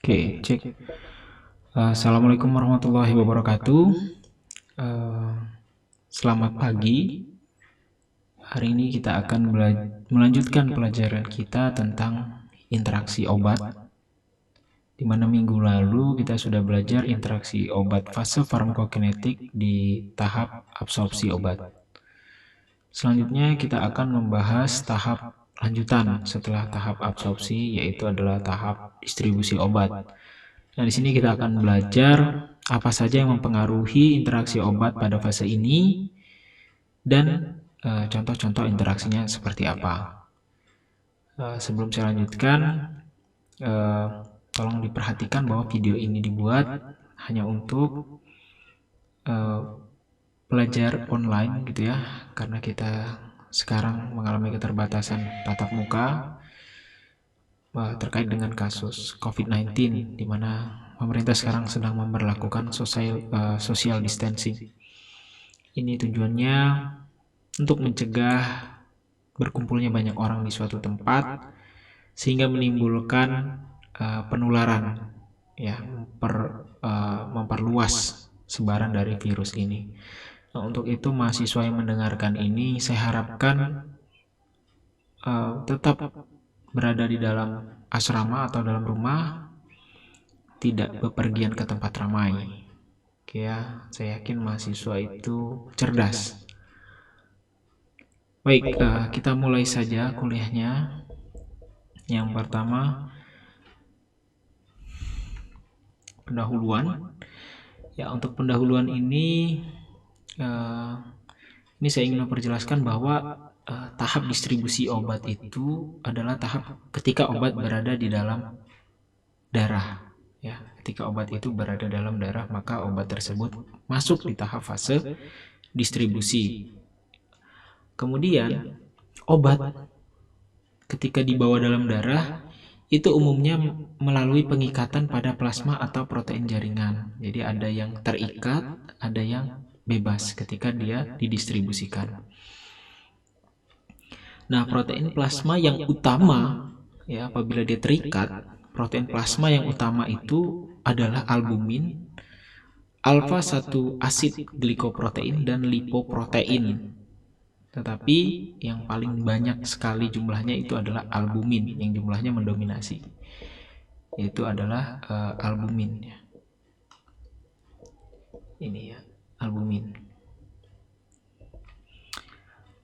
Oke, cek. Assalamualaikum warahmatullahi wabarakatuh. Eh, Selamat pagi. Hari ini kita akan melanjutkan pelajaran kita tentang interaksi obat. Di mana minggu lalu kita sudah belajar interaksi obat fase farmakokinetik di tahap absorpsi obat. Selanjutnya kita akan membahas tahap lanjutan setelah tahap absorpsi, yaitu adalah tahap distribusi obat. Nah, di sini kita akan belajar apa saja yang mempengaruhi interaksi obat pada fase ini dan contoh-contoh interaksinya seperti apa. Sebelum saya lanjutkan, tolong diperhatikan bahwa video ini dibuat hanya untuk pelajar online gitu ya, karena kita sekarang mengalami keterbatasan tatap muka terkait dengan kasus COVID-19, di mana pemerintah sekarang sedang memberlakukan social distancing. Ini tujuannya untuk mencegah berkumpulnya banyak orang di suatu tempat sehingga menimbulkan penularan, ya, memperluas sebaran dari virus ini. Nah, untuk itu mahasiswa yang mendengarkan ini saya harapkan tetap berada di dalam asrama atau dalam rumah, tidak bepergian ke tempat ramai. Oke ya, saya yakin mahasiswa itu cerdas. Baik, kita mulai saja kuliahnya. Yang pertama, pendahuluan. Ya, untuk pendahuluan ini saya ingin memperjelaskan bahwa tahap distribusi obat itu adalah tahap ketika obat berada di dalam darah. Ya, ketika obat itu berada dalam darah, maka obat tersebut masuk di tahap fase distribusi. Kemudian, obat ketika dibawa dalam darah itu umumnya melalui pengikatan pada plasma atau protein jaringan. Jadi ada yang terikat, ada yang bebas ketika dia didistribusikan. Nah, protein plasma yang utama, ya, apabila dia terikat, protein plasma yang utama itu adalah albumin, alfa-1 asid glikoprotein, dan lipoprotein. Tetapi yang paling banyak sekali jumlahnya itu adalah albumin, yang jumlahnya mendominasi, yaitu adalah albumin. Ini ya, albumin.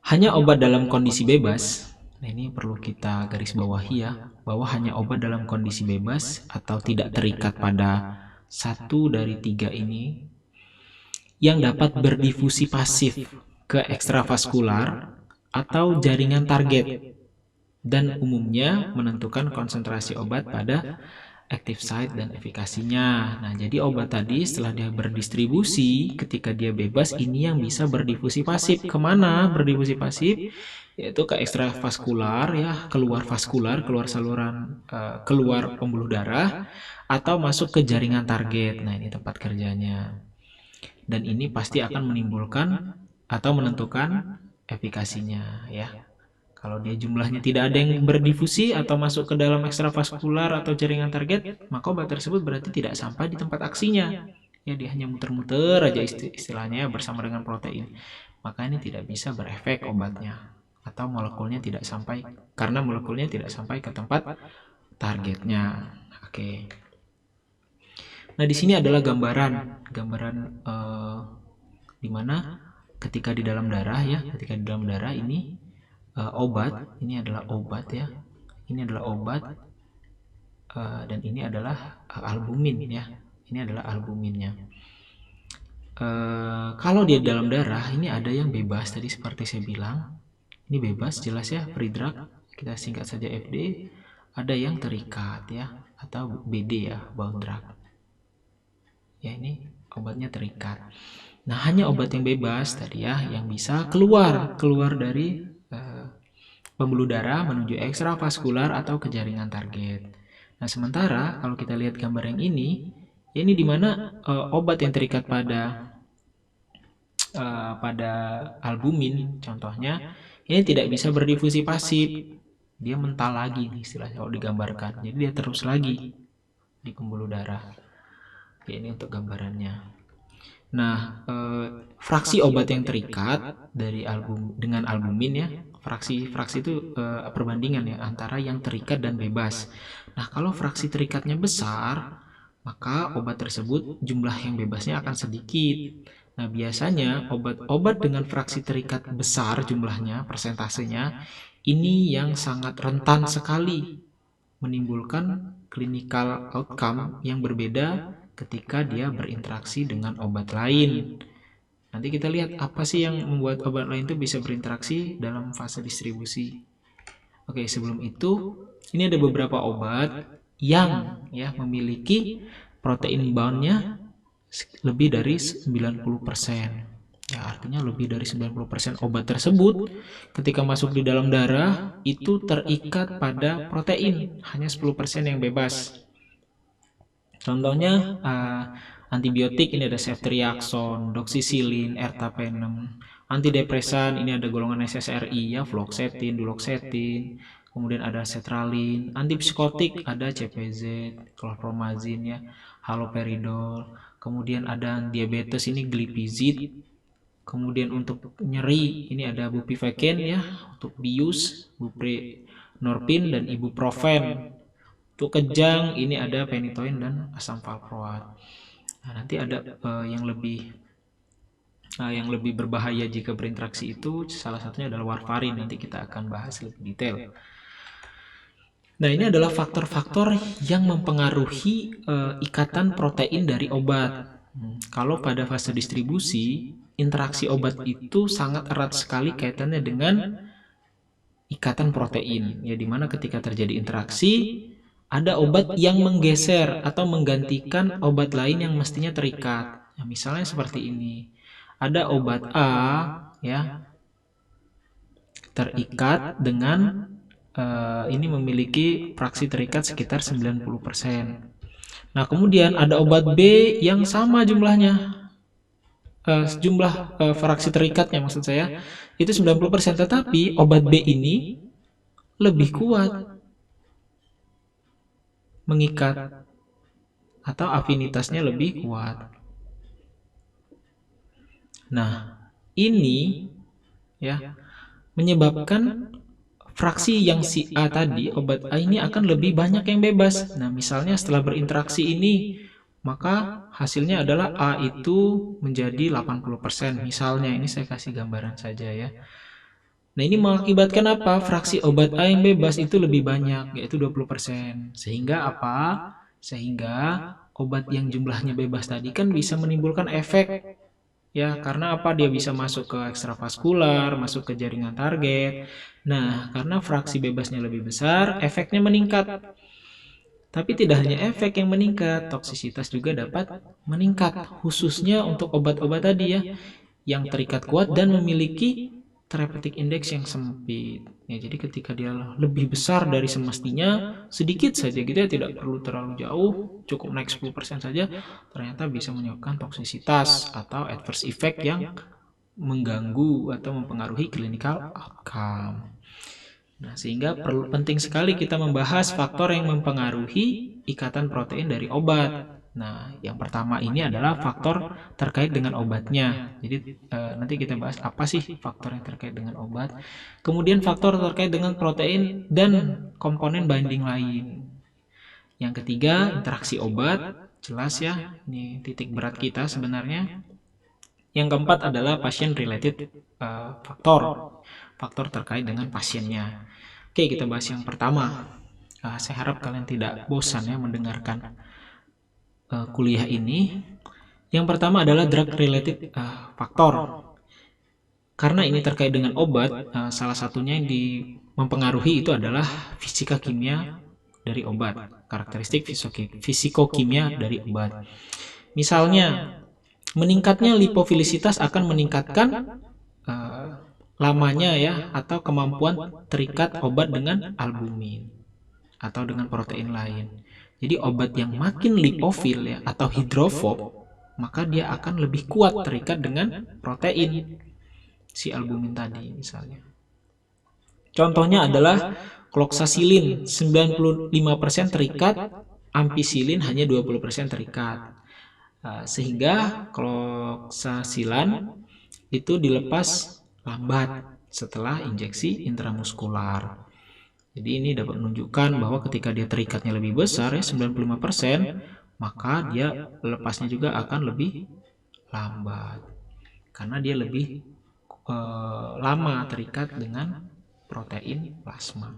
Hanya obat dalam kondisi bebas, nah ini perlu kita garis bawahi ya, bahwa hanya obat dalam kondisi bebas atau tidak terikat pada satu dari tiga ini yang dapat berdifusi pasif ke ekstravaskular atau jaringan target, dan umumnya menentukan konsentrasi obat pada active site dan efikasinya. Nah, jadi obat tadi setelah dia berdistribusi, ketika dia bebas, ini yang bisa berdifusi pasif. Kemana berdifusi pasif? Yaitu ke ekstravaskular, ya, keluar vaskular, keluar saluran, keluar pembuluh darah, atau masuk ke jaringan target. Nah, ini tempat kerjanya. Dan ini pasti akan menimbulkan atau menentukan efikasinya, ya. Kalau dia jumlahnya tidak ada yang berdifusi atau masuk ke dalam ekstravaskular atau jaringan target, maka obat tersebut berarti tidak sampai di tempat aksinya. Ya, dia hanya muter-muter aja istilahnya bersama dengan protein. Maka ini tidak bisa berefek obatnya, atau molekulnya tidak sampai, karena molekulnya tidak sampai ke tempat targetnya. Oke. Nah, di sini adalah gambaran di mana ketika di dalam darah, ya, ketika di dalam darah ini obat, ini adalah obat, ya, ini adalah obat, dan ini adalah albumin, ya, ini adalah albuminnya. Kalau dia dalam darah, ini ada yang bebas tadi seperti saya bilang, ini bebas jelas ya, free drug, kita singkat saja FD. Ada yang terikat, ya, atau BD, ya, bound drug. Ya, ini obatnya terikat. Nah, hanya obat yang bebas tadi, ya, yang bisa keluar dari pembuluh darah menuju ekstravaskular atau ke jaringan target. Nah, sementara kalau kita lihat gambar yang ini di mana obat yang terikat pada albumin, contohnya, ini tidak bisa berdifusi pasif. Dia mental lagi nih istilahnya kalau digambarkan. Jadi dia terus lagi. di pembuluh darah. Oke, ini untuk gambarannya. Nah, fraksi obat yang terikat dari dengan albumin ya, fraksi itu perbandingan ya antara yang terikat dan bebas. Nah, kalau fraksi terikatnya besar, maka obat tersebut jumlah yang bebasnya akan sedikit. Nah, biasanya obat-obat dengan fraksi terikat besar jumlahnya, persentasenya, ini yang sangat rentan sekali menimbulkan clinical outcome yang berbeda ketika dia berinteraksi dengan obat lain. Nanti kita lihat apa sih yang membuat obat lain itu bisa berinteraksi dalam fase distribusi. Oke, sebelum itu, ini ada beberapa obat yang ya memiliki protein bound-nya lebih dari 90%. Ya, artinya lebih dari 90% obat tersebut ketika masuk di dalam darah itu terikat pada protein, hanya 10% yang bebas. Contohnya antibiotik ini ada ceftriaxone, doxycycline, ertapenem. Antidepresan ini ada golongan SSRI ya, fluoxetine, duloxetine. Kemudian ada sertralin. Antipsikotik ada CPZ, chlorpromazine ya, haloperidol. Kemudian ada diabetes ini glipizid. Kemudian untuk nyeri ini ada bupivacaine ya, untuk bius, buprenorphine dan ibuprofen. Untuk kejang ini ada phenytoin dan asam valproat. Nah, nanti ada yang lebih berbahaya jika berinteraksi itu salah satunya adalah warfarin. Nanti kita akan bahas lebih detail. Nah, ini adalah faktor-faktor yang mempengaruhi ikatan protein dari obat. Kalau pada fase distribusi, interaksi obat itu sangat erat sekali kaitannya dengan ikatan protein. Ya, dimana ketika terjadi interaksi, ada obat yang menggeser atau menggantikan obat lain yang mestinya terikat. Nah, misalnya seperti ini. Ada obat A ya terikat dengan ini memiliki fraksi terikat sekitar 90%. Nah, kemudian ada obat B yang sama jumlahnya. Jumlah fraksi terikatnya maksud saya itu 90%, tetapi obat B ini lebih kuat mengikat atau afinitasnya lebih kuat. Nah, ini ya menyebabkan fraksi yang si A tadi, obat A ini akan lebih banyak yang bebas. Nah, misalnya setelah berinteraksi ini, maka hasilnya adalah A itu menjadi 80%. Misalnya, ini saya kasih gambaran saja ya. Nah, ini mengakibatkan apa? Fraksi obat A yang bebas itu lebih banyak, yaitu 20%. Sehingga apa? Sehingga obat yang jumlahnya bebas tadi kan bisa menimbulkan efek. Ya, karena apa? Dia bisa masuk ke ekstravaskular, masuk ke jaringan target. Nah, karena fraksi bebasnya lebih besar, efeknya meningkat. Tapi tidak hanya efek yang meningkat, toksisitas juga dapat meningkat, khususnya untuk obat-obat tadi ya, yang terikat kuat dan memiliki therapeutic index yang sempit. Ya, jadi ketika dia lebih besar dari semestinya, sedikit saja gitu ya, tidak perlu terlalu jauh, cukup naik 10% saja, ternyata bisa menyebabkan toksisitas atau adverse effect yang mengganggu atau mempengaruhi clinical outcome. Nah, sehingga penting sekali kita membahas faktor yang mempengaruhi ikatan protein dari obat. Nah, yang pertama ini adalah faktor terkait dengan obatnya. Jadi nanti kita bahas apa sih faktor yang terkait dengan obat. Kemudian faktor terkait dengan protein dan komponen binding lain. Yang ketiga, interaksi obat. Jelas ya, ini titik berat kita sebenarnya. Yang keempat adalah patient related faktor terkait dengan pasiennya. Oke, kita bahas yang pertama. Saya harap kalian tidak bosan ya mendengarkan kuliah ini. Yang pertama adalah drug related faktor. Karena ini terkait dengan obat, salah satunya yang mempengaruhi itu adalah fisika kimia dari obat, karakteristik fisikokimia dari obat. Misalnya, meningkatnya lipofilisitas akan meningkatkan lamanya ya atau kemampuan terikat obat dengan albumin atau dengan protein lain. Jadi obat yang makin lipofil ya atau hidrofob, maka dia akan lebih kuat terikat dengan protein si albumin tadi misalnya. Contohnya adalah cloxacillin, 95% terikat ampicillin hanya 20% terikat. Sehingga kloksasilan itu dilepas lambat setelah injeksi intramuskular. Jadi ini dapat menunjukkan bahwa ketika dia terikatnya lebih besar ya 95%, maka dia lepasnya juga akan lebih lambat karena dia lebih lama terikat dengan protein plasma.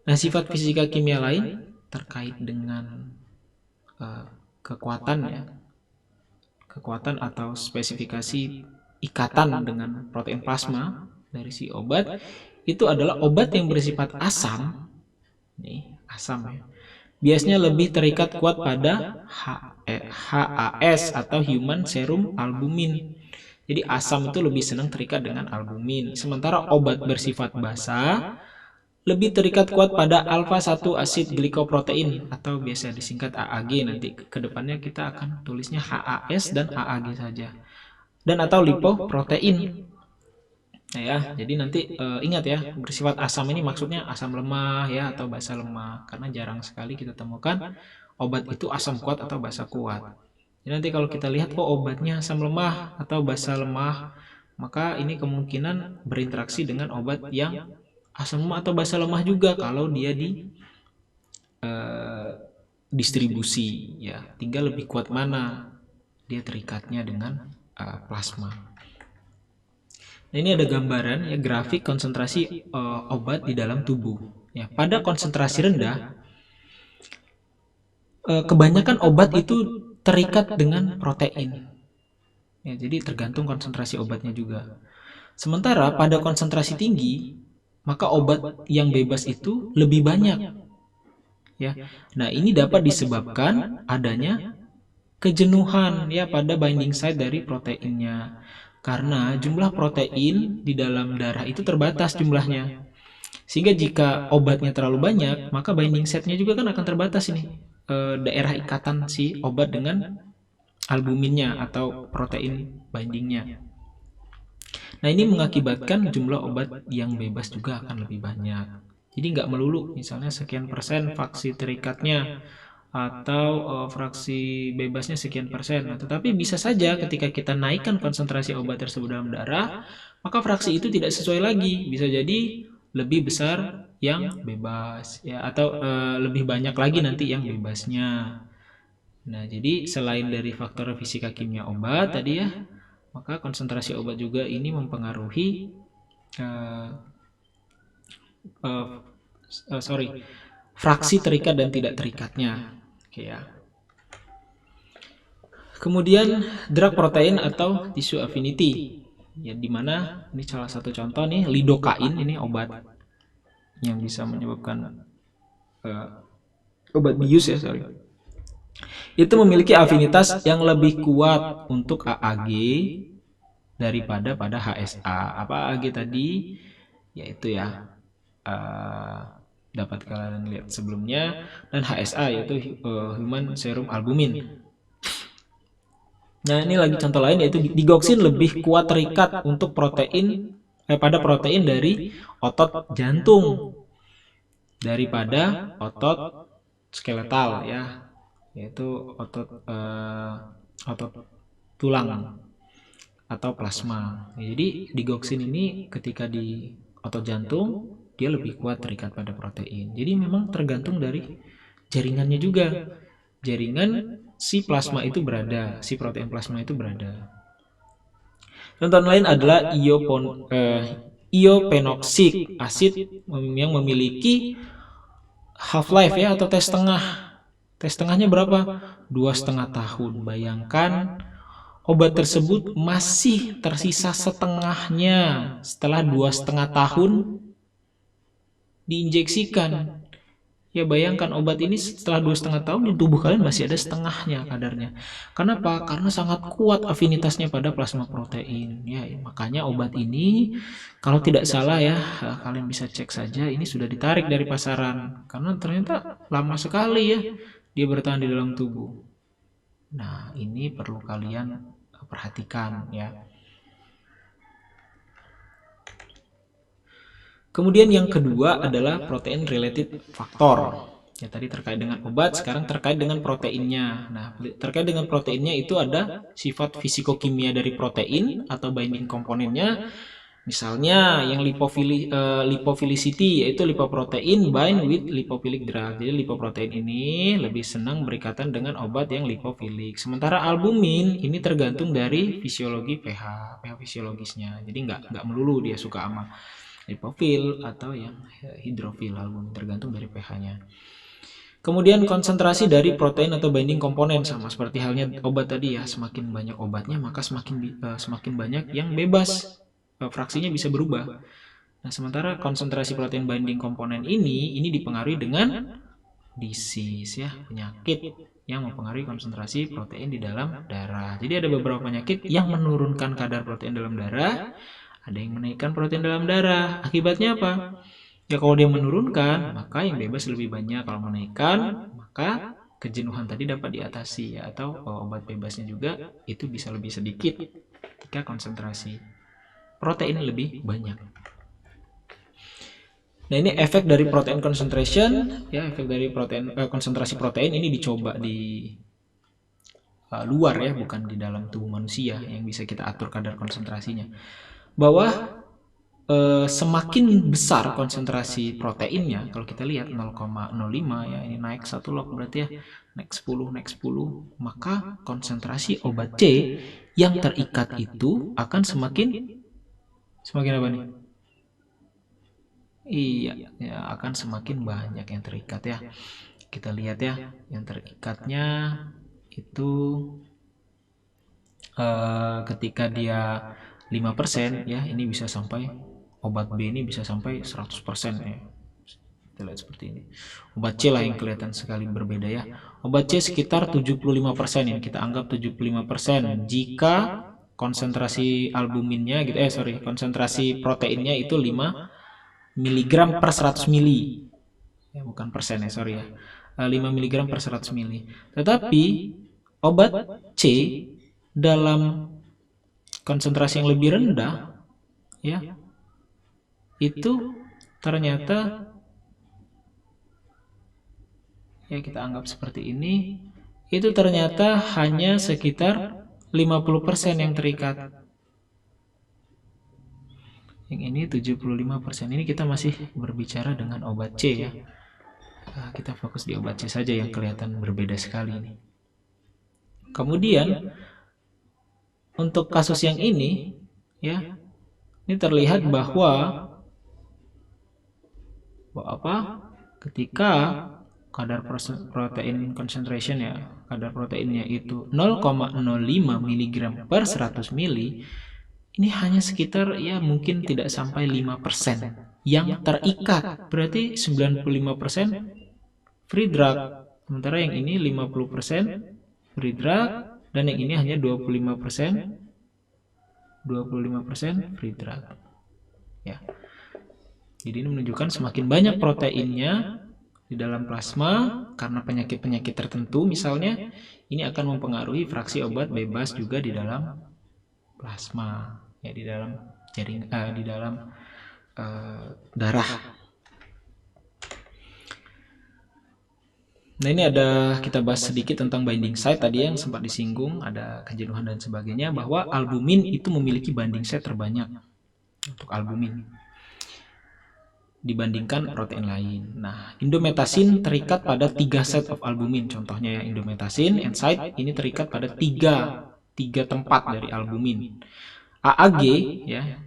Nah, sifat fisika kimia lain terkait dengan kekuatan atau spesifikasi ikatan dengan protein plasma dari si obat itu adalah obat yang bersifat asam. Nih, asam ya. Biasanya lebih terikat kuat pada HAS atau human serum albumin. Jadi asam itu lebih senang terikat dengan albumin. Sementara obat bersifat basa lebih terikat kuat pada alfa-1 asid glikoprotein atau biasa disingkat AAG. Nanti kedepannya kita akan tulisnya HAS dan AAG saja. Dan atau lipoprotein. Nah ya, jadi nanti ingat ya, bersifat asam ini maksudnya asam lemah ya atau basa lemah. Karena jarang sekali kita temukan obat itu asam kuat atau basa kuat. Jadi nanti kalau kita lihat kok obatnya asam lemah atau basa lemah, maka ini kemungkinan berinteraksi dengan obat yang asam lemah atau basa lemah juga kalau dia di distribusi ya. Tinggal lebih kuat mana dia terikatnya dengan plasma. Nah, ini ada gambaran ya grafik konsentrasi obat di dalam tubuh. Ya, pada konsentrasi rendah, kebanyakan obat itu terikat dengan protein. Ya, jadi tergantung konsentrasi obatnya juga. Sementara pada konsentrasi tinggi, maka obat yang bebas itu lebih banyak. Ya. Nah, ini dapat disebabkan adanya kejenuhan ya pada binding site dari proteinnya. Karena jumlah protein di dalam darah itu terbatas jumlahnya. Sehingga jika obatnya terlalu banyak, maka binding site-nya juga kan akan terbatas ini. Daerah ikatan si obat dengan albuminnya atau protein bindingnya. Nah, ini mengakibatkan jumlah obat yang bebas juga akan lebih banyak. Jadi nggak melulu misalnya sekian persen fraksi terikatnya atau fraksi bebasnya sekian persen. Nah, tetapi bisa saja ketika kita naikkan konsentrasi obat tersebut dalam darah, maka fraksi itu tidak sesuai lagi. Bisa jadi lebih besar yang bebas ya atau lebih banyak lagi nanti yang bebasnya. Nah, jadi selain dari faktor fisika kimia obat tadi ya, maka konsentrasi obat juga ini mempengaruhi fraksi terikat dan tidak terikatnya. Oke ya. Kemudian drug protein atau tissue affinity. Ya, dimana ini salah satu contoh nih lidocain, ini obat yang bisa menyebabkan obat bius ya, itu memiliki afinitas yang lebih kuat untuk AAG daripada pada HSA. Apa AAG tadi? Yaitu ya dapat kalian lihat sebelumnya, dan HSA yaitu human serum albumin. Nah, ini lagi contoh lain yaitu digoxin lebih kuat terikat untuk protein pada protein dari otot jantung daripada otot skeletal ya, yaitu otot tulang atau plasma. Jadi digoxin ini ketika di otot jantung dia lebih kuat terikat pada protein. Jadi memang tergantung dari jaringannya juga. Jaringan si plasma itu berada, si protein plasma itu berada. Contoh lain adalah iopenoxik asid yang memiliki half-life ya atau tes tengah. Tes tengahnya berapa? 2,5 tahun. Bayangkan obat tersebut masih tersisa setengahnya setelah 2,5 tahun diinjeksikan. Ya, bayangkan obat ini setelah 2,5 tahun di tubuh kalian masih ada setengahnya kadarnya. Kenapa? Karena sangat kuat afinitasnya pada plasma protein. Ya, makanya obat ini kalau tidak salah ya, kalian bisa cek saja ini sudah ditarik dari pasaran karena ternyata lama sekali ya dia bertahan di dalam tubuh. Nah, ini perlu kalian perhatikan ya. Kemudian yang kedua adalah protein related factor. Ya tadi terkait dengan obat, sekarang terkait dengan proteinnya. Nah, terkait dengan proteinnya itu ada sifat fisikokimia dari protein atau binding komponennya. Misalnya yang lipophilicity yaitu lipoprotein bind with lipophilic drug. Jadi lipoprotein ini lebih senang berikatan dengan obat yang lipofilik. Sementara albumin ini tergantung dari fisiologi pH fisiologisnya. Jadi nggak melulu dia suka sama lipofil atau yang hidrofil, albumin tergantung dari pH-nya. Kemudian konsentrasi dari protein atau binding komponen sama seperti halnya obat tadi ya, semakin banyak obatnya maka semakin banyak yang bebas, fraksinya bisa berubah. Nah, sementara konsentrasi protein binding komponen ini dipengaruhi dengan disease ya, penyakit yang mempengaruhi konsentrasi protein di dalam darah. Jadi ada beberapa penyakit yang menurunkan kadar protein dalam darah, ada yang menaikkan protein dalam darah. Akibatnya apa? Ya kalau dia menurunkan, maka yang bebas lebih banyak. Kalau menaikkan, maka kejenuhan tadi dapat diatasi ya, atau obat bebasnya juga itu bisa lebih sedikit ketika konsentrasi protein lebih banyak. Nah, ini efek dari protein concentration ya, efek dari konsentrasi protein ini dicoba di luar ya, bukan di dalam tubuh manusia yang bisa kita atur kadar konsentrasinya. Bahwa semakin besar konsentrasi proteinnya, kalau kita lihat 0,05 ya, ini naik 1 log berarti ya, naik 10, maka konsentrasi obat C yang terikat itu akan semakin apa nih? Iya, ya akan semakin banyak yang terikat ya. Kita lihat ya, yang terikatnya itu ketika dia 5% ya, ini bisa sampai obat B ini bisa sampai 100% ya. Kita lihat seperti ini. Obat C lah yang kelihatan sekali berbeda ya. Obat C sekitar 75% ya, kita anggap 75% jika konsentrasi albuminnya gitu konsentrasi proteinnya itu 5 mg per 100 mili. Ya, bukan persen ya, sorry ya. 5 mg per 100 mili. Tetapi obat C dalam konsentrasi yang lebih rendah ya, itu ternyata ya kita anggap seperti ini, itu ternyata hanya sekitar 50% yang terikat. Yang ini 75%. Ini kita masih berbicara dengan obat C ya. Kita fokus di obat C saja yang kelihatan berbeda sekali ini. Kemudian untuk kasus yang ini ya, ini terlihat bahwa ketika kadar protein concentration ya, kadar proteinnya itu 0,05 mg per 100 mili, ini hanya sekitar ya mungkin tidak sampai 5% yang terikat. Berarti 95% free drug. Sementara yang ini 50% free drug dan yang ini hanya 25% free drug. Ya. Jadi ini menunjukkan semakin banyak proteinnya di dalam plasma karena penyakit-penyakit tertentu misalnya, ini akan mempengaruhi fraksi obat bebas juga di dalam plasma ya, di dalam darah. Nah, ini ada kita bahas sedikit tentang binding site tadi yang sempat disinggung, ada kejenuhan dan sebagainya, bahwa albumin itu memiliki binding site terbanyak untuk albumin dibandingkan protein lain. Nah, indometasin terikat pada 3 set of albumin. Contohnya ya, indometasin and site ini terikat pada 3 tempat dari albumin. AAG ya,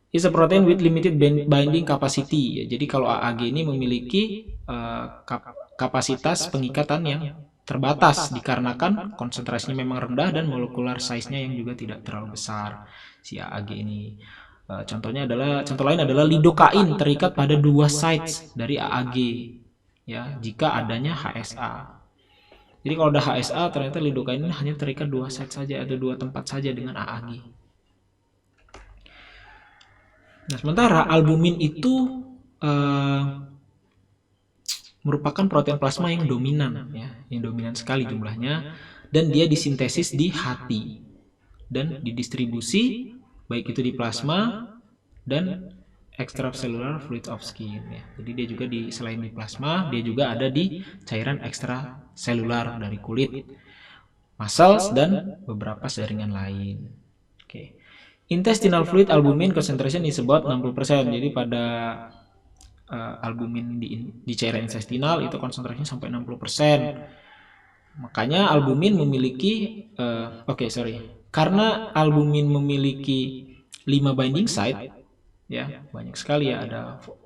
is a protein with limited binding capacity. Ya, jadi kalau AAG ini memiliki kapasitas pengikatan yang terbatas dikarenakan konsentrasinya memang rendah dan molekular size-nya yang juga tidak terlalu besar si AAG ini. Contoh lain adalah lidokain terikat pada 2 sites dari AAG ya, jika adanya HSA. Jadi kalau ada HSA ternyata lidokain ini hanya terikat 2 site saja, ada 2 tempat saja dengan AAG. Nah, sementara albumin itu merupakan protein plasma yang dominan ya, yang dominan sekali jumlahnya, dan dia disintesis di hati dan didistribusi baik itu di plasma dan extracellular fluid of skin ya. Jadi dia juga selain di plasma, dia juga ada di cairan ekstraselular dari kulit, muscles dan beberapa jaringan lain. Oke. Intestinal fluid albumin concentration is about 60%. Jadi pada albumin di cairan intestinal itu konsentrasinya sampai 60%. Makanya albumin memiliki karena albumin memiliki 5 binding site ya, banyak sekali ya,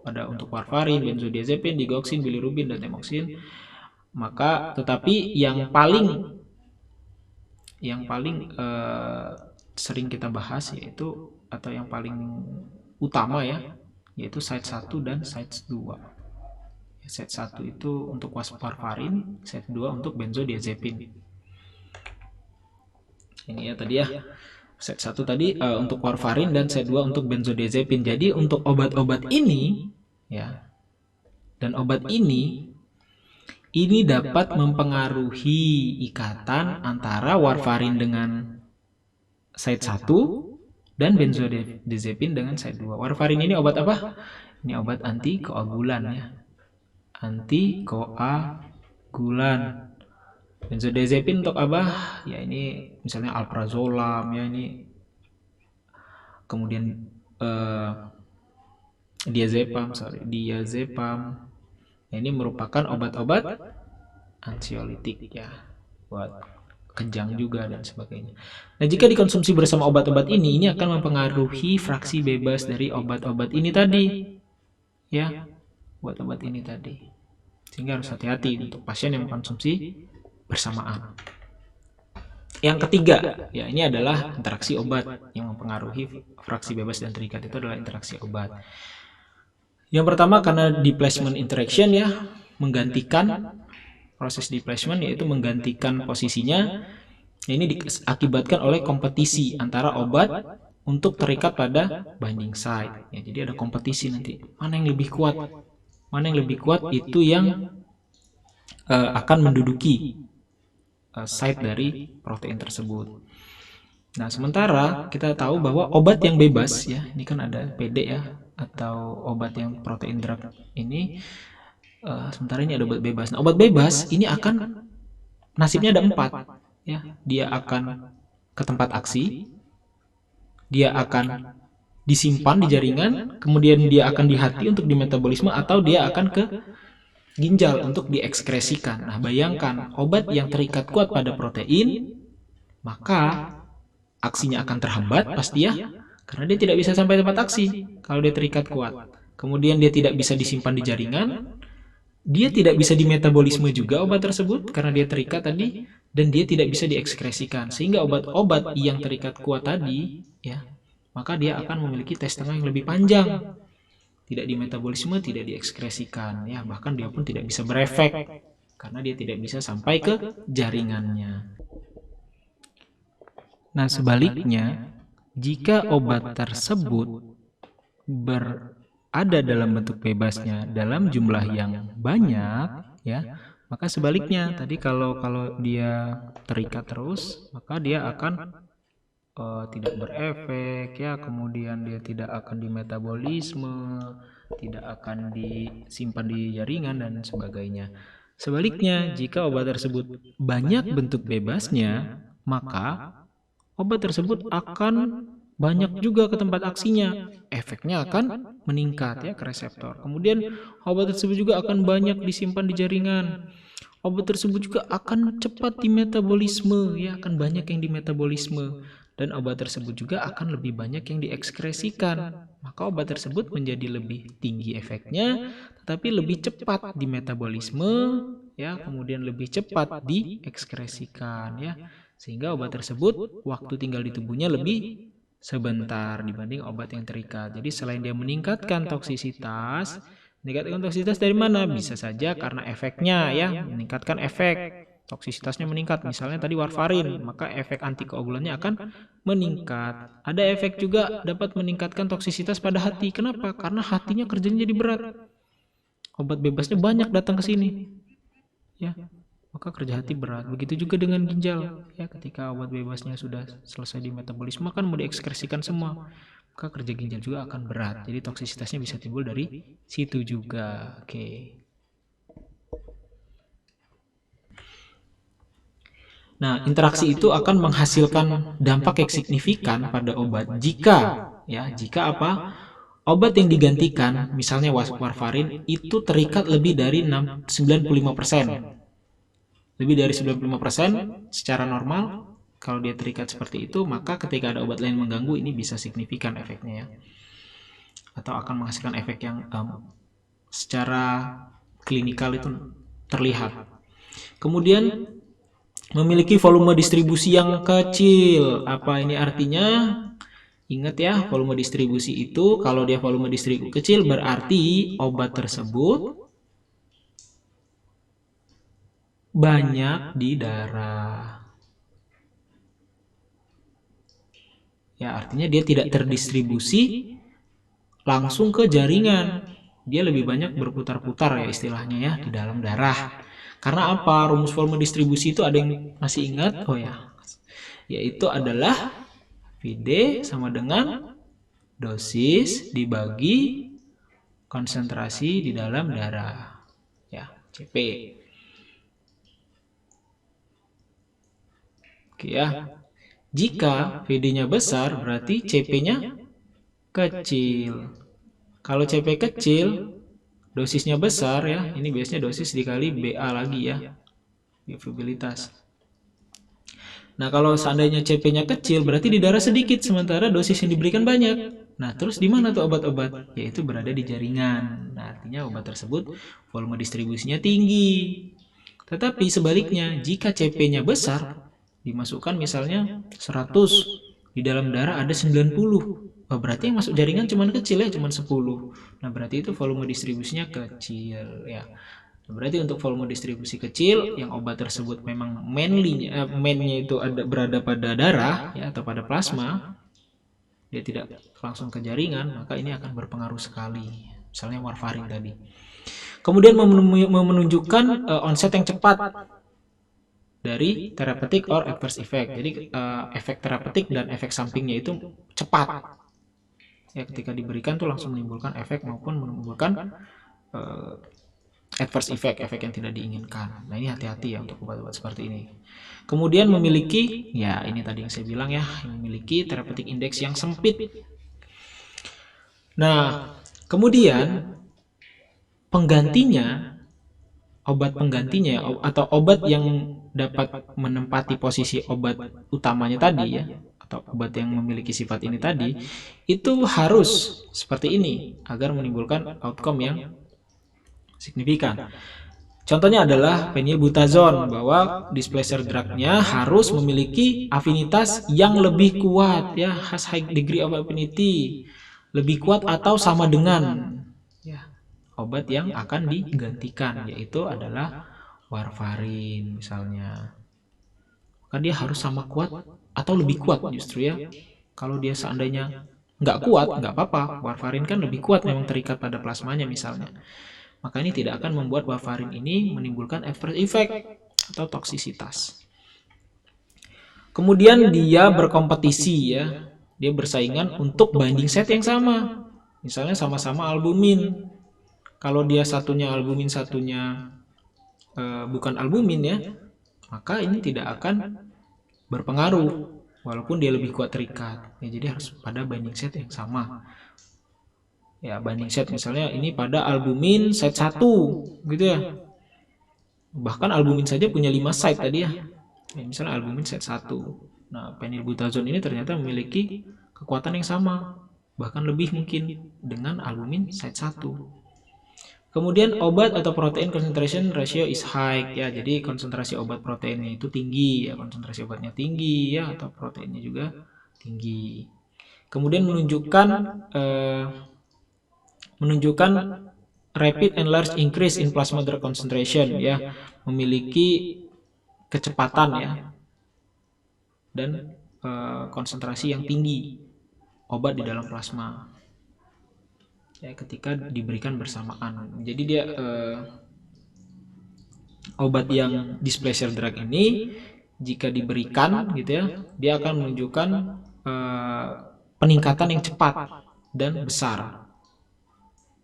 ada untuk warfarin, benzodiazepin, digoxin, bilirubin dan temoksin. Maka tetapi yang paling sering kita bahas yaitu, atau yang paling utama ya, yaitu site 1 dan site 2. Site 1 itu untuk warfarin, site 2 untuk benzodiazepin. Ini ya tadi ya. Site 1 tadi untuk warfarin dan site 2 untuk benzodiazepin. Jadi untuk obat-obat ini ya, dan obat ini dapat mempengaruhi ikatan antara warfarin dengan site 1 dan benzodiazepin dengan site 2. Warfarin ini obat apa? Ini obat antikoagulan ya. Antikoagulan. Benzodiazepin untuk apa? Ya ini misalnya alprazolam ya, ini kemudian diazepam. Ya, ini merupakan obat-obat ansiolitik ya, buat kejang juga dan sebagainya. Nah, jika dikonsumsi bersama obat-obat ini akan mempengaruhi fraksi bebas dari obat-obat ini tadi ya, buat obat ini tadi. Sehingga harus hati-hati untuk pasien yang mengkonsumsi bersamaan. Yang ketiga, ya ini adalah interaksi obat yang mempengaruhi fraksi bebas dan terikat, itu adalah interaksi obat. Yang pertama karena displacement interaction ya, menggantikan proses displacement, yaitu menggantikan posisinya. Ini diakibatkan oleh kompetisi antara obat untuk terikat pada binding site. Ya, jadi ada kompetisi nanti, mana yang lebih kuat. Mana yang lebih kuat itu yang akan menduduki site dari protein tersebut. Nah, sementara kita tahu bahwa obat yang bebas ya, ini kan ada PD ya, atau obat yang protein drug ini, sementara ini ada obat bebas. Nah, obat bebas ini akan nasibnya ada 4 ya. Dia akan ke tempat aksi, dia akan disimpan di jaringan, kemudian dia akan di hati untuk dimetabolisme, atau dia akan ke ginjal untuk diekskresikan. Nah, bayangkan obat yang terikat kuat pada protein, maka aksinya akan terhambat pasti ya, karena dia tidak bisa sampai tempat aksi kalau dia terikat kuat. Kemudian dia tidak bisa disimpan di jaringan, dia tidak bisa dimetabolisme juga obat tersebut karena dia terikat tadi, dan dia tidak bisa diekskresikan. Sehingga obat-obat yang terikat kuat tadi ya, maka dia akan memiliki tes tengah yang lebih panjang. Tidak dimetabolisme, tidak diekskresikan ya, bahkan dia pun tidak bisa berefek karena dia tidak bisa sampai ke jaringannya. Nah, sebaliknya, jika obat tersebut berada dalam bentuk bebasnya dalam jumlah yang banyak ya, maka sebaliknya tadi kalau dia terikat terus, maka dia akan tidak berefek ya, kemudian dia tidak akan dimetabolisme, tidak akan disimpan di jaringan dan sebagainya. Sebaliknya, jika obat tersebut banyak bentuk bebasnya, maka obat tersebut akan banyak juga ke tempat aksinya. Efeknya akan meningkat ya ke reseptor. Kemudian obat tersebut juga akan banyak disimpan di jaringan. Obat tersebut juga akan cepat dimetabolisme ya, akan banyak yang dimetabolisme. Dan obat tersebut juga akan lebih banyak yang diekskresikan. Maka obat tersebut menjadi lebih tinggi efeknya, tetapi lebih cepat dimetabolisme ya, kemudian lebih cepat diekskresikan ya. Sehingga obat tersebut waktu tinggal di tubuhnya lebih sebentar dibanding obat yang terikat. Jadi selain dia meningkatkan toksisitas dari mana? Bisa saja karena efeknya ya, meningkatkan efek. Toksisitasnya meningkat, misalnya tadi warfarin, maka efek antikoagulannya akan meningkat. Ada efek juga dapat meningkatkan toksisitas pada hati. Kenapa? Karena hatinya kerjanya jadi berat. Obat bebasnya banyak datang ke sini. Ya, maka kerja hati berat. Begitu juga dengan ginjal. Ya, ketika obat bebasnya sudah selesai di metabolisme kan mau diekskresikan semua. maka kerja ginjal juga akan berat. Jadi toksisitasnya bisa timbul dari situ juga. Oke. Nah, interaksi itu akan menghasilkan dampak yang signifikan pada obat jika apa? Obat yang digantikan, misalnya warfarin, itu terikat lebih dari 95%. Lebih dari 95% secara normal, kalau dia terikat seperti itu, maka ketika ada obat lain mengganggu, ini bisa signifikan efeknya ya. Atau akan menghasilkan efek yang secara klinikal itu terlihat. Kemudian memiliki volume distribusi yang kecil. Apa ini artinya? Ingat ya, volume distribusi itu kalau dia volume distribusi kecil berarti obat tersebut banyak di darah. Ya, artinya dia tidak terdistribusi langsung ke jaringan. Dia lebih banyak berputar-putar ya istilahnya ya di dalam darah. Karena apa? Rumus volume distribusi itu ada yang masih ingat? Oh ya, yaitu adalah VD sama dengan dosis dibagi konsentrasi di dalam darah. Ya, CP. Oke ya. Jika VD-nya besar berarti CP-nya kecil. Kalau CP kecil, dosisnya besar ya. Ini biasanya dosis dikali BA lagi ya. Bioavailabilitas. Nah, kalau seandainya CP-nya kecil, berarti di darah sedikit, sementara dosis yang diberikan banyak. Nah, terus di mana tuh obat-obat? Yaitu berada di jaringan. Nah, artinya obat tersebut volume distribusinya tinggi. Tetapi sebaliknya, jika CP-nya besar, dimasukkan misalnya 100, di dalam darah ada 90. Oh, berarti yang masuk jaringan cuma kecil ya, cuma 10. Nah, berarti itu volume distribusinya kecil ya. Berarti untuk volume distribusi kecil yang obat tersebut memang mainnya itu berada pada darah ya atau pada plasma, dia tidak langsung ke jaringan, maka ini akan berpengaruh sekali. Misalnya warfarin tadi. Kemudian menunjukkan onset yang cepat dari therapeutic or adverse effect. Jadi efek terapeutik dan efek sampingnya itu cepat. Ya, ketika diberikan tuh langsung menimbulkan efek maupun menimbulkan adverse effect, efek yang tidak diinginkan. Nah, ini hati-hati ya untuk obat-obat seperti ini. Kemudian memiliki, ya ini tadi yang saya bilang ya, memiliki therapeutic index yang sempit. Nah, kemudian penggantinya, obat penggantinya atau obat yang dapat menempati posisi obat utamanya tadi ya, atau obat yang memiliki sifat ini tadi, itu harus seperti ini agar menimbulkan outcome yang signifikan. Contohnya adalah phenylbutazone, bahwa displacer drug-nya harus memiliki afinitas yang lebih kuat ya, has high degree of affinity, lebih kuat atau sama dengan ya, obat yang akan digantikan, yaitu adalah warfarin misalnya. Maka dia harus sama kuat atau lebih kuat justru ya. Kalau dia seandainya nggak kuat, nggak apa-apa. Warfarin kan lebih kuat memang terikat pada plasmanya misalnya. Maka ini tidak akan membuat warfarin ini menimbulkan adverse effect atau toksisitas. Kemudian dia berkompetisi ya. Dia bersaingan untuk binding set yang sama. Misalnya sama-sama albumin. Kalau dia satunya albumin, satunya bukan albumin ya, maka ini tidak akan berpengaruh walaupun dia lebih kuat terikat. Ya, jadi harus pada binding set yang sama. Ya, binding set misalnya ini pada albumin site 1 gitu ya. Bahkan albumin saja punya 5 site tadi ya. Misalnya albumin site 1. Nah, phenylbutazone ini ternyata memiliki kekuatan yang sama, bahkan lebih mungkin dengan albumin site 1. Kemudian obat atau protein concentration ratio is high ya. Jadi konsentrasi obat proteinnya itu tinggi ya, konsentrasi obatnya tinggi ya, atau proteinnya juga tinggi. Kemudian menunjukkan rapid and large increase in plasma drug concentration ya, memiliki kecepatan ya dan konsentrasi yang tinggi obat di dalam plasma ya ketika diberikan bersamaan. Jadi dia obat yang displacer drug ini jika diberikan gitu ya, dia akan menunjukkan peningkatan yang cepat dan besar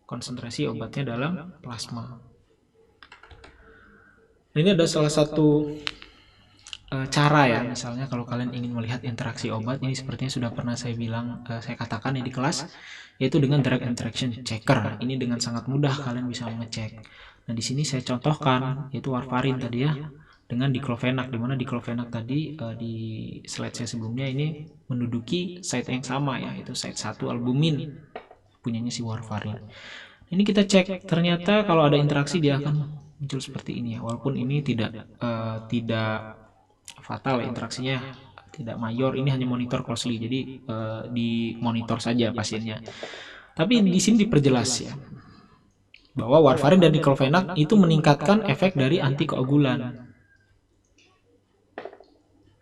konsentrasi obatnya dalam plasma. Ini ada salah satu cara ya, misalnya kalau kalian ingin melihat interaksi obat, ini sepertinya sudah pernah saya bilang, saya katakan di kelas, yaitu dengan drug interaction checker. Ini dengan sangat mudah kalian bisa mengecek. Nah, di sini saya contohkan yaitu warfarin tadi ya, dengan diclofenac, di mana diclofenac tadi di slide saya sebelumnya ini menduduki site yang sama ya, yaitu site 1 albumin punyanya si warfarin. Ini kita cek, ternyata kalau ada interaksi dia akan muncul seperti ini ya, walaupun ini tidak fatal ya, interaksinya tidak mayor, ini hanya monitor closely, jadi di monitor saja pasiennya. Tapi di sini diperjelas ya bahwa warfarin dan diclofenac itu meningkatkan efek dari antikoagulan.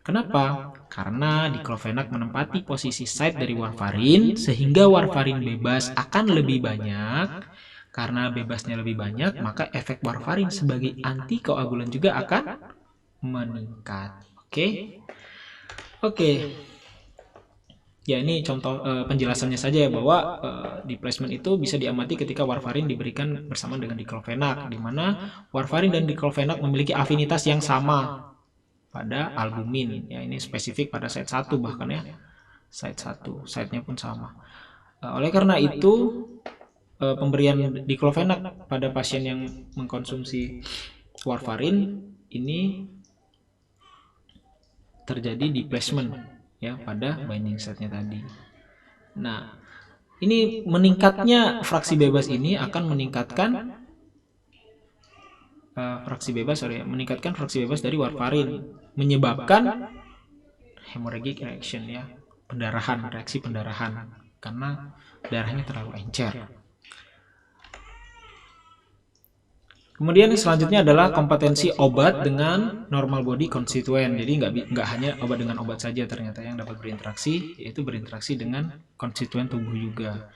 Kenapa? Karena diclofenac menempati posisi site dari warfarin, sehingga warfarin bebas akan lebih banyak. Karena bebasnya lebih banyak, maka efek warfarin sebagai antikoagulan juga akan meningkat. Oke. Ya, ini contoh penjelasannya saja ya, bahwa displacement itu bisa diamati ketika warfarin diberikan bersama dengan diclofenac, di mana warfarin dan diclofenac memiliki afinitas yang sama pada albumin. Ya, ini spesifik pada site 1 bahkan ya. Site 1, site-nya pun sama. Oleh karena itu, pemberian diclofenac pada pasien yang mengkonsumsi warfarin ini terjadi displacement ya pada binding site-nya tadi. Nah, ini meningkatnya fraksi bebas ini akan meningkatkan meningkatkan fraksi bebas dari warfarin, menyebabkan hemorrhagic reaction ya, pendarahan, reaksi pendarahan karena darahnya terlalu encer. Kemudian selanjutnya adalah kompetensi obat dengan normal body constituent. Jadi nggak hanya obat dengan obat saja ternyata yang dapat berinteraksi, yaitu berinteraksi dengan konstituen tubuh juga.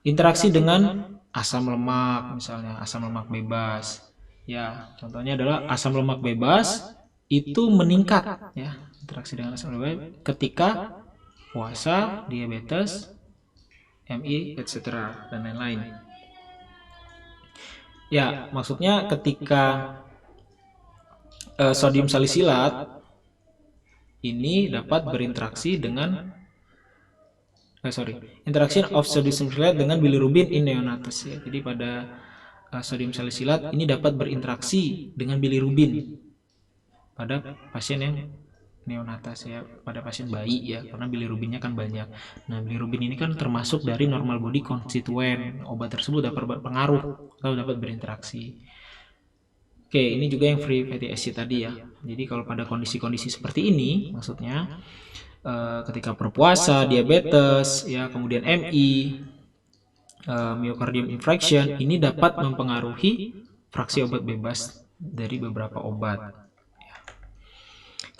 Interaksi dengan asam lemak, misalnya asam lemak bebas. Ya, contohnya adalah asam lemak bebas itu meningkat ya, interaksi dengan asam lemak bebas ketika puasa, diabetes, MI, etc. dan lain-lain. Ya, maksudnya ketika sodium salisilat ini dapat berinteraksi dengan interaction of sodium salisilat dengan bilirubin in neonates ya. Jadi pada sodium salisilat ini dapat berinteraksi dengan bilirubin pada pasien yang neonatas ya, pada pasien bayi ya, karena bilirubinnya kan banyak. Nah, bilirubin ini kan termasuk dari normal body constituent. Obat tersebut dapat berpengaruh atau dapat berinteraksi. Oke, ini juga yang free fatty acid tadi ya. Jadi kalau pada kondisi-kondisi seperti ini, maksudnya ketika berpuasa, diabetes ya, kemudian MI, myocardium infarction, ini dapat mempengaruhi fraksi obat bebas dari beberapa obat.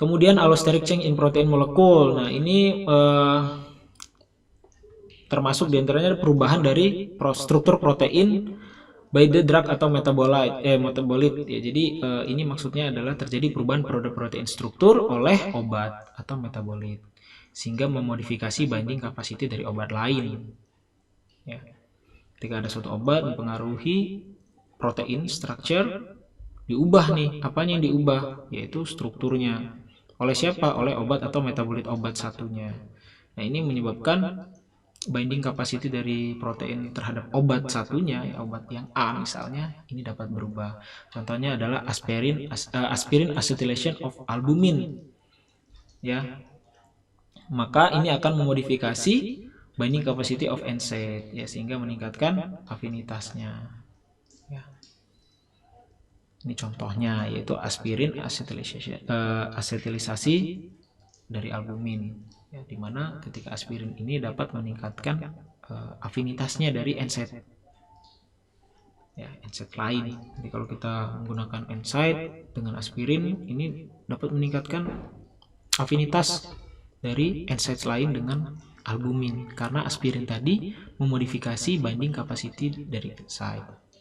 Kemudian allosteric change in protein molecule. Nah, ini termasuk diantaranya perubahan dari struktur protein by the drug atau metabolit ya. Jadi ini maksudnya adalah terjadi perubahan produk protein struktur oleh obat atau metabolit sehingga memodifikasi binding capacity dari obat lain. Ya. Ketika ada suatu obat mempengaruhi protein structure, diubah nih. Apanya yang diubah? Yaitu strukturnya. Oleh siapa? Oleh obat atau metabolit obat satunya. Nah, ini menyebabkan binding capacity dari protein terhadap obat satunya, ya, obat yang A misalnya, ini dapat berubah. Contohnya adalah aspirin acetylation of albumin. Ya. Maka ini akan memodifikasi binding capacity of NSAID ya, sehingga meningkatkan afinitasnya. Ya. Ini contohnya yaitu aspirin asetilisasi dari albumin ya, dimana ketika aspirin ini dapat meningkatkan afinitasnya dari NSAID ya, NSAID lain. Jadi kalau kita menggunakan NSAID dengan aspirin ini dapat meningkatkan afinitas dari NSAID lain dengan albumin karena aspirin tadi memodifikasi binding capacity dari NSAID.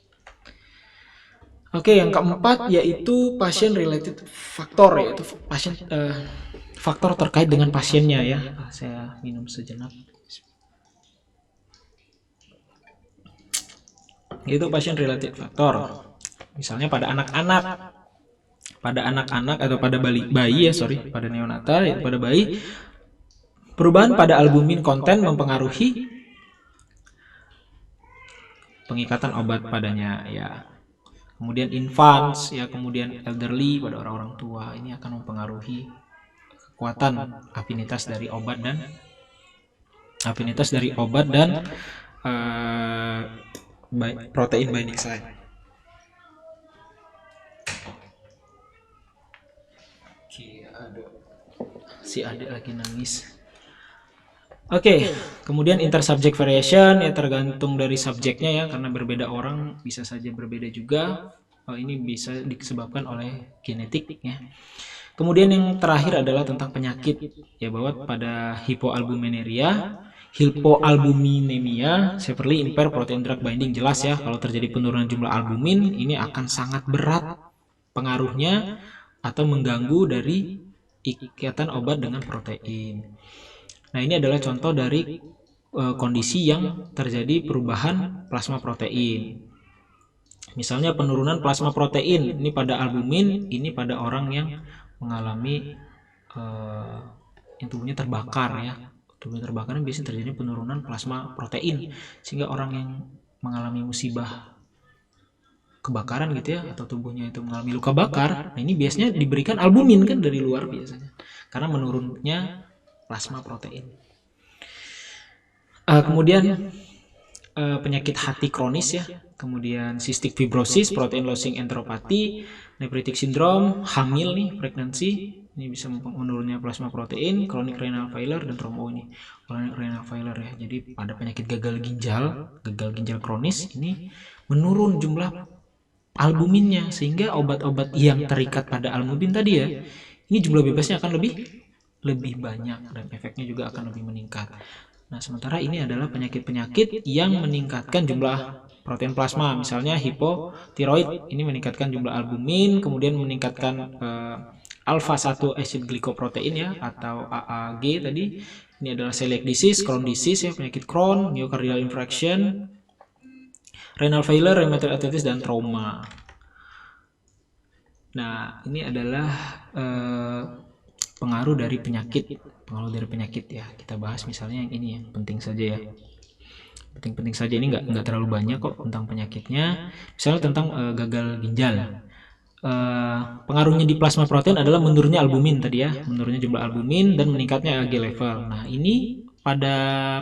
Oke, yang keempat yaitu patient related factor, yaitu faktor terkait dengan pasiennya ya. Saya minum sejenak. yaitu patient related factor. Misalnya pada anak-anak, atau pada bayi ya, pada neonatal, yaitu pada bayi, perubahan pada albumin konten mempengaruhi pengikatan obat padanya ya. Kemudian infants ya, kemudian elderly pada orang-orang tua, ini akan mempengaruhi kekuatan afinitas dari obat dan protein binding site. Si adik lagi nangis. Oke, kemudian intersubject variation ya, tergantung dari subjeknya ya, karena berbeda orang bisa saja berbeda juga. Ini bisa disebabkan oleh genetik ya. Kemudian yang terakhir adalah tentang penyakit ya, bahwa pada hypoalbuminemia severely impair protein drug binding, jelas ya, kalau terjadi penurunan jumlah albumin ini akan sangat berat pengaruhnya atau mengganggu dari ikatan obat dengan protein. Nah, ini adalah contoh dari kondisi yang terjadi perubahan plasma protein. Misalnya penurunan plasma protein ini pada albumin, ini pada orang yang mengalami yang tubuhnya terbakar ya. Tubuhnya terbakar ini biasanya terjadi penurunan plasma protein, sehingga orang yang mengalami musibah kebakaran gitu ya, atau tubuhnya itu mengalami luka bakar, nah ini biasanya diberikan albumin kan dari luar biasanya, karena menurunnya plasma protein. Kemudian penyakit hati kronis ya, kemudian cystic fibrosis, protein losing enteropathy, nephritic syndrome, hamil nih, pregnancy, ini bisa menurunnya plasma protein, chronic renal failure, dan ini chronic renal failure ya. Jadi pada penyakit gagal ginjal kronis ini menurun jumlah albuminnya, sehingga obat-obat yang terikat pada albumin tadi ya, ini jumlah bebasnya akan lebih banyak dan efeknya juga akan lebih meningkat. Nah, sementara ini adalah penyakit-penyakit yang meningkatkan jumlah protein plasma, misalnya hipotiroid, ini meningkatkan jumlah albumin, kemudian meningkatkan alpha 1 acid glycoprotein ya, atau AAG tadi. Ini adalah celiac disease, Crohn disease ya, penyakit Crohn, myocardial infarction, renal failure, rheumatoid arthritis, dan trauma. Nah, ini adalah pengaruh dari penyakit ya. Kita bahas misalnya yang ini ya, penting saja ya. Penting saja, ini nggak terlalu banyak kok tentang penyakitnya. Misalnya tentang gagal ginjal. Pengaruhnya di plasma protein adalah menurunnya albumin tadi ya, menurunnya jumlah albumin dan meningkatnya AG level. Nah, ini pada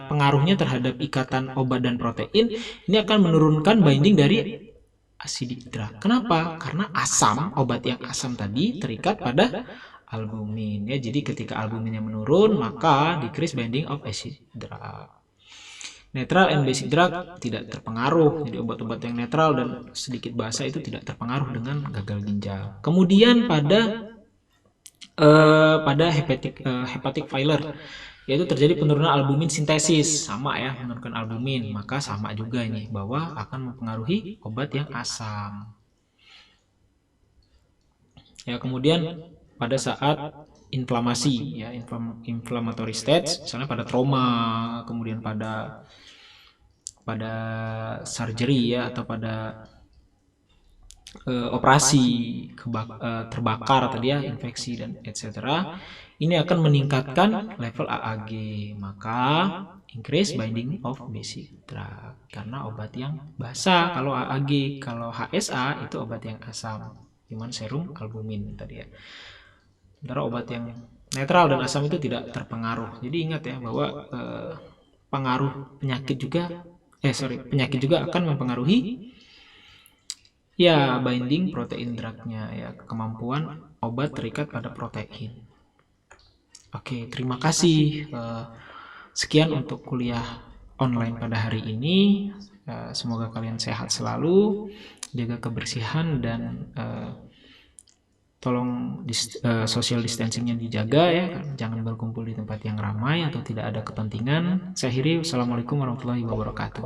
pengaruhnya terhadap ikatan obat dan protein, ini akan menurunkan binding dari acidic drug. Kenapa? Karena obat yang asam tadi terikat pada albumin ya. Jadi ketika albuminnya menurun, maka decrease binding of acid drug. Neutral and basic drug tidak terpengaruh. Jadi obat-obat yang netral dan sedikit basa itu tidak terpengaruh dengan gagal ginjal. Kemudian pada hepatic failure, yaitu terjadi penurunan albumin sintesis, sama ya, menurunkan albumin, maka sama juga ini bahwa akan mempengaruhi obat yang asam. Ya, kemudian pada saat inflamasi ya, inflammatory stage, misalnya pada trauma, kemudian pada surgery ya, atau pada operasi terbakar tadi ya, infeksi dan etc. Ini akan meningkatkan level AAG, maka increase binding of basic drug, karena obat yang basa kalau AAG, kalau HSA itu obat yang asam, cuman serum albumin tadi ya. Sementara obat yang netral dan asam itu tidak terpengaruh. Jadi ingat ya bahwa penyakit juga akan mempengaruhi ya binding protein drugnya ya, kemampuan obat terikat pada protein. Oke, terima kasih. Sekian untuk kuliah online pada hari ini. Semoga kalian sehat selalu, jaga kebersihan, dan tolong social distancingnya dijaga ya, jangan berkumpul di tempat yang ramai atau tidak ada kepentingan. Saya akhiri, wassalamualaikum warahmatullahi wabarakatuh.